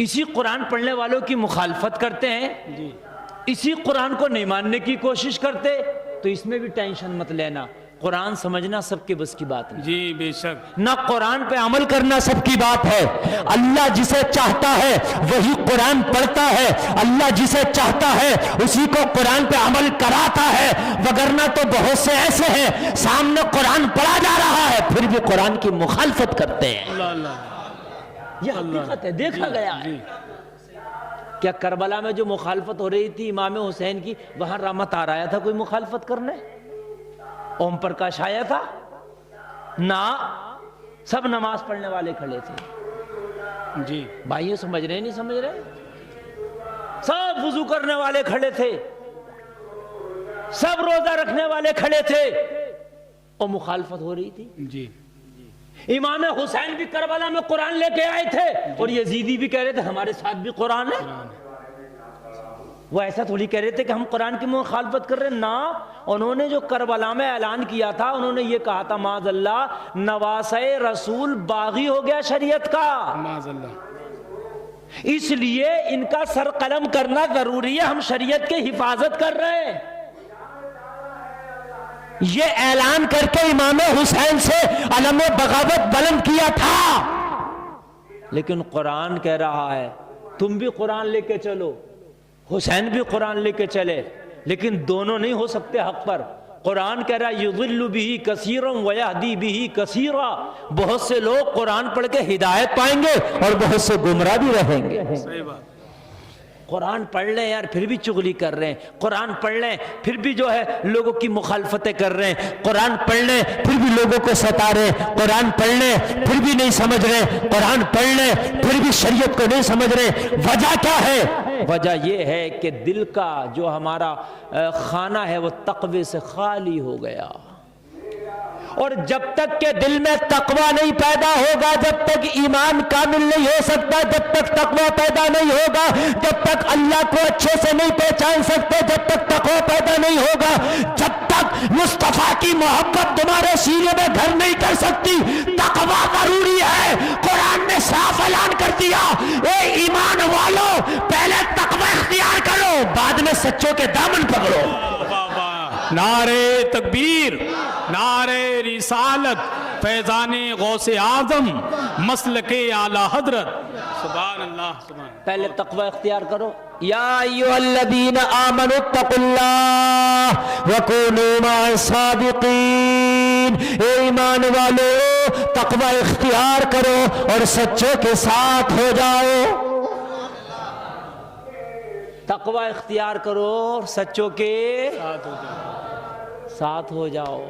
اسی قرآن پڑھنے والوں کی مخالفت کرتے ہیں، اسی قرآن کو نہیں ماننے کی کوشش کرتے، تو اس میں بھی ٹینشن مت لینا، قرآن سمجھنا سب کے بس کی بات نہیں، جی بے شک، نہ قرآن پہ عمل کرنا سب کی بات ہے۔ اللہ جسے چاہتا ہے وہی قرآن پڑھتا ہے، اللہ جسے چاہتا ہے اسی کو قرآن پہ عمل کراتا ہے، وگرنہ تو بہت سے ایسے ہیں سامنے قرآن پڑھا جا رہا ہے پھر بھی قرآن کی مخالفت کرتے ہیں۔ اللہ اللہ، یہ حقیقت ہے، دیکھا گیا ہے۔ کیا کربلا میں جو مخالفت ہو رہی تھی امام حسین کی، وہاں رحمت آ رہا تھا کوئی مخالفت کرنے؟ اوم پرکاش آیا تھا؟ نہ، سب نماز پڑھنے والے کھڑے تھے۔ جی بھائیوں سمجھ رہے نہیں سمجھ رہے؟ سب وضو کرنے والے کھڑے تھے، سب روزہ رکھنے والے کھڑے تھے، اور مخالفت ہو رہی تھی۔ جی امام حسین بھی کربلا میں قرآن لے کے آئے تھے، اور یزیدی بھی کہہ رہے تھے ہمارے ساتھ بھی قرآن ہے۔ وہ ایسا تھوڑی کہہ رہے تھے کہ ہم قرآن کی مخالفت کر رہے ہیں، نہ، انہوں نے جو کربلا میں اعلان کیا تھا انہوں نے یہ کہا تھا معاذ اللہ نواسۂ رسول باغی ہو گیا شریعت کا، معاذ اللہ، اس لیے ان کا سر قلم کرنا ضروری ہے، ہم شریعت کی حفاظت کر رہے ہیں۔ یہ اعلان کر کے امام حسین سے علم بغاوت بلند کیا تھا، لیکن قرآن کہہ رہا ہے تم بھی قرآن لے کے چلو، حسین بھی قرآن لے کے چلے، لیکن دونوں نہیں ہو سکتے حق پر۔ قرآن کہہ رہا ہے یضل بہ کثیرا ویہدی بہ کثیرا، بہت سے لوگ قرآن پڑھ کے ہدایت پائیں گے اور بہت سے گمراہ بھی رہیں گے۔ صحیح بات، قرآن پڑھ لیں یار پھر بھی چغلی کر رہے ہیں، قرآن پڑھ لیں پھر بھی جو ہے لوگوں کی مخالفتیں کر رہے ہیں، قرآن پڑھ لیں پھر بھی لوگوں کو ستا رہے ہیں، قرآن پڑھ لیں پھر بھی نہیں سمجھ رہے، قرآن پڑھ لیں پھر بھی شریعت کو نہیں سمجھ رہے۔ وجہ کیا ہے؟ وجہ یہ ہے کہ دل کا جو ہمارا خانہ ہے وہ تقوی سے خالی ہو گیا، اور جب تک کہ دل میں تقوی نہیں پیدا ہوگا، جب تک ایمان کامل نہیں ہو سکتا، جب تک تقوی پیدا نہیں ہوگا، جب تک اللہ کو اچھے سے نہیں پہچان سکتے، جب تک تقوی پیدا نہیں ہوگا، جب تک مصطفیٰ کی محبت تمہارے سینے میں گھر نہیں کر سکتی، تقوی ضروری ہے۔ قرآن نے صاف اعلان کر دیا، اے ایمان والو پہلے تقوی اختیار کرو بعد میں سچوں کے دامن پکڑو۔ نعرے تکبیر، نعرے رسالت، فیضان غوث اعظم، مسلک اعلی حضرت، سبحان اللہ سبحان اللہ۔ پہلے تقوی اختیار کرو۔ یا ایھا الذین آمنوا اتقوا اللہ وکونوا مع الصادقین، اے ایمان والو تقوی اختیار کرو اور سچوں کے ساتھ ہو جاؤ۔ تقوی اختیار کرو اور سچوں کے ساتھ ہو جاؤ۔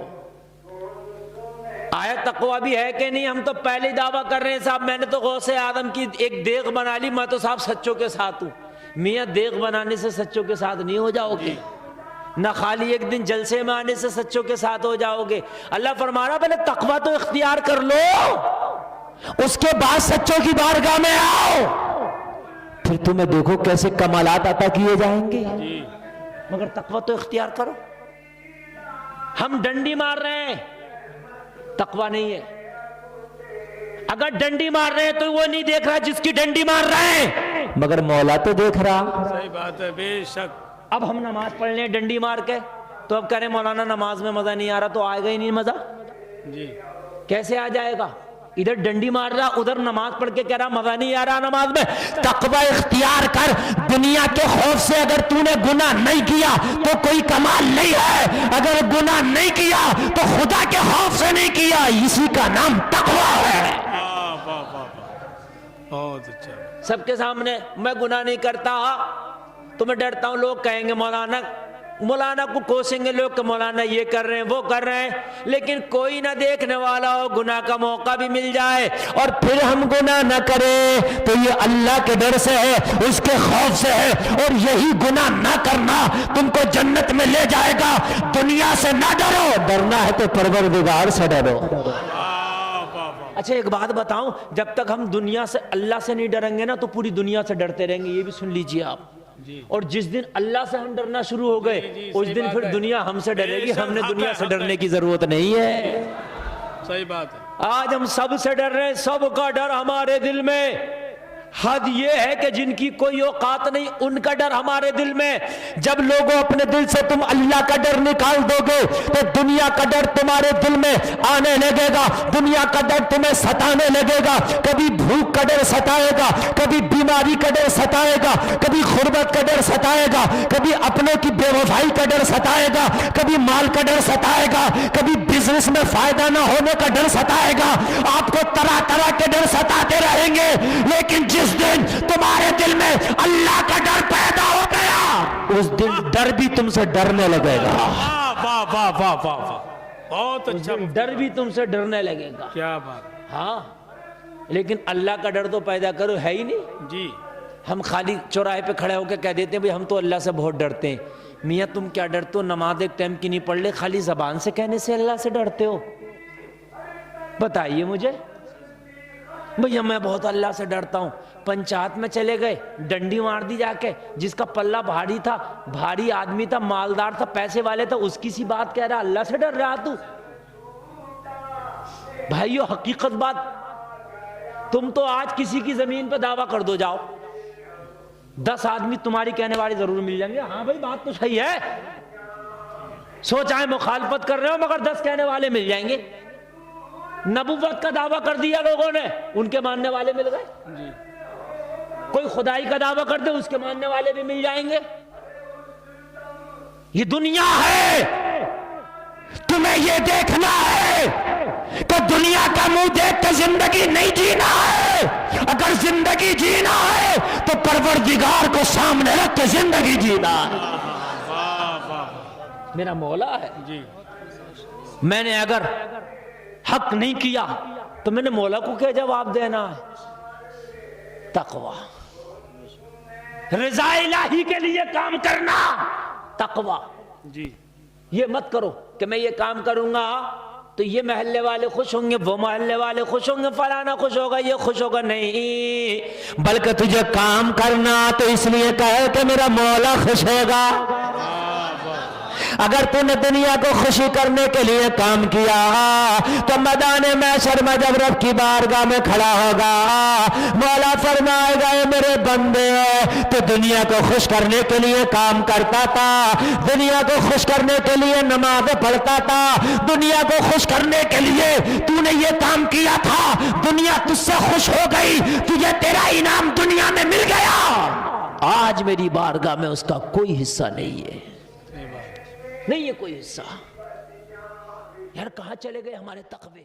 آیا تقوی بھی ہے کہ نہیں؟ ہم تو پہلے دعویٰ کر رہے ہیں صاحب میں نے تو غوث اعظم کی ایک دیغ بنا لی، میں تو صاحب سچوں کے ساتھ ہوں۔ میاں دیغ بنانے سے سچوں کے ساتھ نہیں ہو جاؤ گے، نہ خالی ایک دن جلسے میں آنے سے سچوں کے ساتھ ہو جاؤ گے۔ اللہ فرما رہا پہلے تقوی تو اختیار کر لو، اس کے بعد سچوں کی بارگاہ میں آؤ، پھر تمہیں دیکھو کیسے کمالات عطا کیے جائیں گے۔ مگر تقوی تو اختیار کرو۔ ہم ڈنڈی مار رہے ہیں، تقوی نہیں ہے۔ اگر ڈنڈی مار رہے ہیں تو وہ نہیں دیکھ رہا جس کی ڈنڈی مار رہے ہیں، مگر مولا تو دیکھ رہا۔ صحیح بات ہے، بے شک۔ اب ہم نماز پڑھ لیں ڈنڈی مار کے تو اب کہہ رہے ہیں مولانا نماز میں مزہ نہیں آ رہا، تو آئے گا ہی نہیں مزہ۔ جی کیسے آ جائے گا؟ ادھر ڈنڈی مار رہا ادھر نماز پڑھ کے کہہ رہا مزہ نہیں آ رہا نماز میں۔ تقوی اختیار کر، دنیا کے خوف سے اگر تو نے گناہ نہیں کیا تو کوئی کمال نہیں ہے، اگر گناہ نہیں کیا تو خدا کے خوف سے نہیں کیا، اسی کا نام تقوی ہے۔ واہ واہ واہ، بہت اچھا۔ سب کے سامنے میں گناہ نہیں کرتا تو میں ڈرتا ہوں لوگ کہیں گے مولانا کو کوسیں گے لوگ کہ مولانا یہ کر رہے ہیں وہ کر رہے ہیں، لیکن کوئی نہ دیکھنے والا ہو، گناہ کا موقع بھی مل جائے اور پھر ہم گناہ نہ کریں تو یہ اللہ کے ڈر سے ہے، اس کے خوف سے ہے، اور یہی گناہ نہ کرنا تم کو جنت میں لے جائے گا۔ دنیا سے نہ ڈرو، ڈرنا ہے تو پروردگار سے ڈرو۔ اچھا ایک بات بتاؤں، جب تک ہم دنیا سے اللہ سے نہیں ڈریں گے نا تو پوری دنیا سے ڈرتے رہیں گے، یہ بھی سن لیجئے آپ۔ اور جس دن اللہ سے ہم ڈرنا شروع ہو گئے اس دن پھر دنیا ہم سے ڈرے گی، ہم نے دنیا سے ڈرنے کی ضرورت نہیں ہے۔ صحیح بات ہے۔ آج ہم سب سے ڈر رہے ہیں، سب کا ڈر ہمارے دل میں، حد یہ ہے کہ جن کی کوئی اوقات نہیں ان کا ڈر ہمارے دل میں. جب لوگوں اپنے دل سے تم اللہ کا ڈر نکال دو گے تو دنیا کا ڈر تمہارے دل میں آنے لگے گا. دنیا کا ڈر تمہیں ستانے لگے گا. کبھی بھوک کا ڈر ستائے گا, کبھی بیماری کا ڈر ستائے گا, کبھی غربت کا ڈر ستائے گا, کبھی اپنوں کی بے وفائی کا ڈر ستائے گا, کبھی مال کا ڈر ستائے گا, کبھی بزنس میں فائدہ نہ ہونے کا ڈر ستائے گا. آپ کو طرح طرح کے ڈر ستاتے رہیں گے, لیکن جس دن تمہارے دل میں اللہ کا ڈر پیدا ہو گیا اس دن ڈر بھی تم سے ڈرنے لگے گا. واہ واہ واہ واہ واہ واہ, بہت اچھا, ڈر بھی تم سے ڈرنے لگے گا. کیا بات. ہاں لیکن اللہ کا ڈر تو پیدا کرو, ہے ہی نہیں. جی ہم خالی چوراہے پہ کھڑے ہو کے کہہ دیتے ہیں بھئی ہم تو اللہ سے بہت ڈرتے ہیں. میاں تم کیا ڈرتے ہو؟ نماز ایک ٹائم کی نہیں پڑھ لے, خالی زبان سے کہنے سے اللہ سے ڈرتے ہو؟ بتائیے مجھے. بھئی میں بہت اللہ سے ڈرتا ہوں. پنچایت میں چلے گئے, ڈنڈی مار دی جا کے, جس کا پلہ بھاری تھا, بھاری آدمی تھا, مالدار تھا, پیسے والے تھا, اس کی سی بات کہہ رہا اللہ سے ڈر رہا تو. بھائیو حقیقت بات, تم تو آج کسی کی زمین پہ دعویٰ کر دو جاؤ, 10 آدمی تمہاری کہنے والے ضرور مل جائیں گے, ہاں بھائی بات تو صحیح ہے, سوچائیں مخالفت کر رہے ہو مگر 10 کہنے والے مل جائیں گے. نبوت کا دعویٰ کر دیا لوگوں نے, ان کے ماننے والے مل گئے. کوئی خدائی کا دعویٰ کر دے, اس کے ماننے والے بھی مل جائیں گے. یہ دنیا ہے, تمہیں یہ دیکھنا ہے کہ دنیا کا منہ دیکھ کے زندگی نہیں جینا ہے. اگر زندگی جینا ہے تو پروردگار کو سامنے رکھ کے زندگی جینا ہے. واہ واہ. میرا مولا ہے. جی میں نے اگر حق نہیں کیا تو میں نے مولا کو کیا جواب دینا ہے؟ تقوی, رضا الہی کے لیے کام کرنا. تقوی جی. یہ مت کرو کہ میں یہ کام کروں گا تو یہ محلے والے خوش ہوں گے, وہ محلے والے خوش ہوں گے, فلانا خوش ہوگا, یہ خوش ہوگا. نہیں, بلکہ تجھے کام کرنا تو اس لیے کہے کہ میرا مولا خوش ہوگا. اگر تو نے دنیا کو خوشی کرنے کے لیے کام کیا تو میدان محشر میں جب رب کی بارگاہ میں کھڑا ہوگا, مولا فرمائے گا اے میرے بندے, تو دنیا کو خوش کرنے کے لیے کام کرتا تھا, دنیا کو خوش کرنے کے لیے نماز پڑھتا تھا, دنیا کو خوش کرنے کے لیے تو نے یہ کام کیا تھا, دنیا تجھ سے خوش ہو گئی, تجھے تیرا انعام دنیا میں مل گیا, آج میری بارگاہ میں اس کا کوئی حصہ نہیں ہے. نہیں ہے کوئی حصہ. یار کہاں چلے گئے ہمارے تقوی؟